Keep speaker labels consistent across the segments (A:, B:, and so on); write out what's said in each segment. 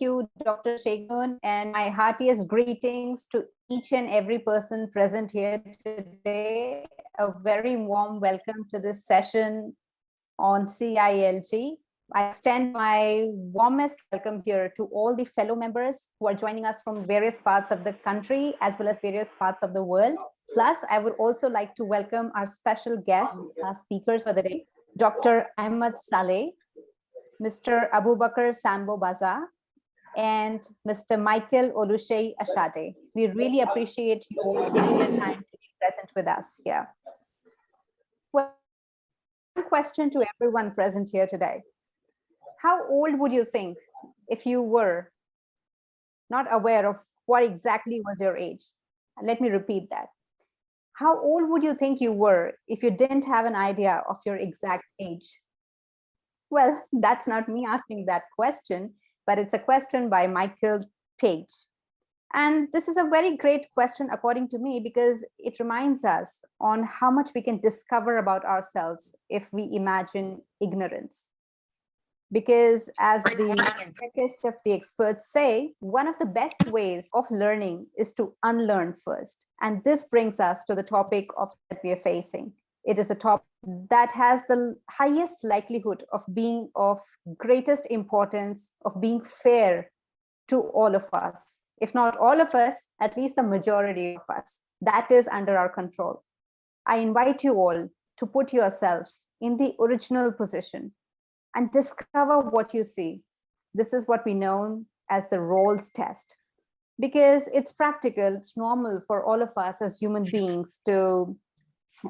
A: you, Dr. Shegun, and my heartiest greetings to each and every person present here today. A very warm welcome to this session on CILG. I extend my warmest welcome here to all the fellow members who are joining us from various parts of the country as well as various parts of the world. Plus, I would also like to welcome our special guests, our speakers for the day, Dr. Ahmed Saleh, Mr. Abubakar Sambo Baza, and Mr. Michael Olushey Ashade. We really appreciate you all taking your time to be present with us here. Well, one question to everyone present here today. How old would you think if you were not aware of what exactly was your age? Let me repeat that. How old would you think you were if you didn't have an idea of your exact age? Well, that's not me asking that question, but it's a question by Michael Page. And this is a very great question, according to me, because it reminds us on how much we can discover about ourselves if we imagine ignorance. Because as the quickest of the experts say, one of the best ways of learning is to unlearn first. And this brings us to the topic that we are facing. It is a topic that has the highest likelihood of being of greatest importance, of being fair to all of us. If not all of us, at least the majority of us. That is under our control. I invite you all to put yourself in the original position and discover what you see. This is what we know as the roles test, because it's practical, it's normal for all of us as human beings to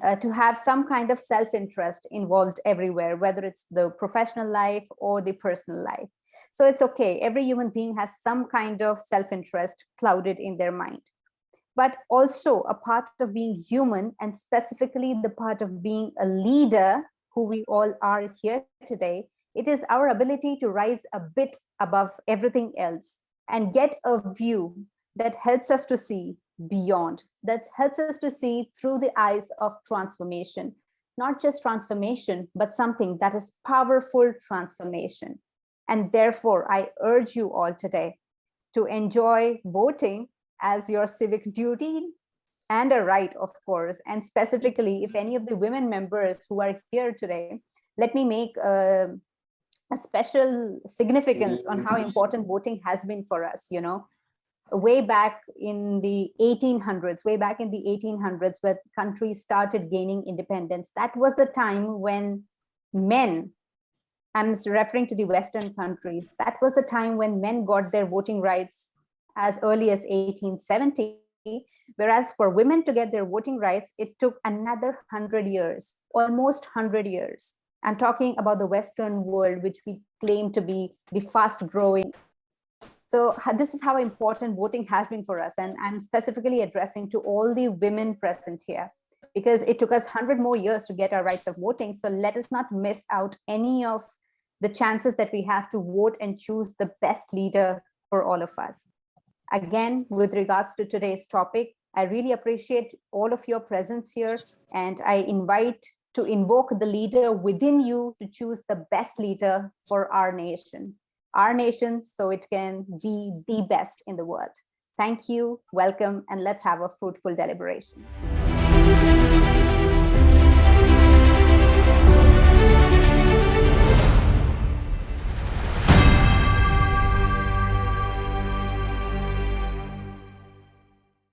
A: have some kind of self-interest involved everywhere, whether it's the professional life or the personal life. So it's okay. Every human being has some kind of self-interest clouded in their mind. But also a part of being human, and specifically the part of being a leader, who we all are here today, it is our ability to rise a bit above everything else and get a view that helps us to see beyond, that helps us to see through the eyes of transformation, not just transformation, but something that is powerful transformation. And therefore, I urge you all today to enjoy voting as your civic duty and a right, of course. And specifically, if any of the women members who are here today, let me make a special significance on how important voting has been for us. You know, way back in the 1800s, when countries started gaining independence, that was the time when men, I'm referring to the Western countries, that was the time when men got their voting rights as early as 1870, whereas for women to get their voting rights, it took another 100 years, almost 100 years. I'm talking about the Western world, which we claim to be the fast growing. So this is how important voting has been for us. And I'm specifically addressing to all the women present here, because it took us 100 more years to get our rights of voting. So let us not miss out any of the chances that we have to vote and choose the best leader for all of us. Again, with regards to today's topic, I really appreciate all of your presence here. And I invite to invoke the leader within you to choose the best leader for our nation, so it can be the best in the world. Thank you, welcome, and let's have a fruitful deliberation.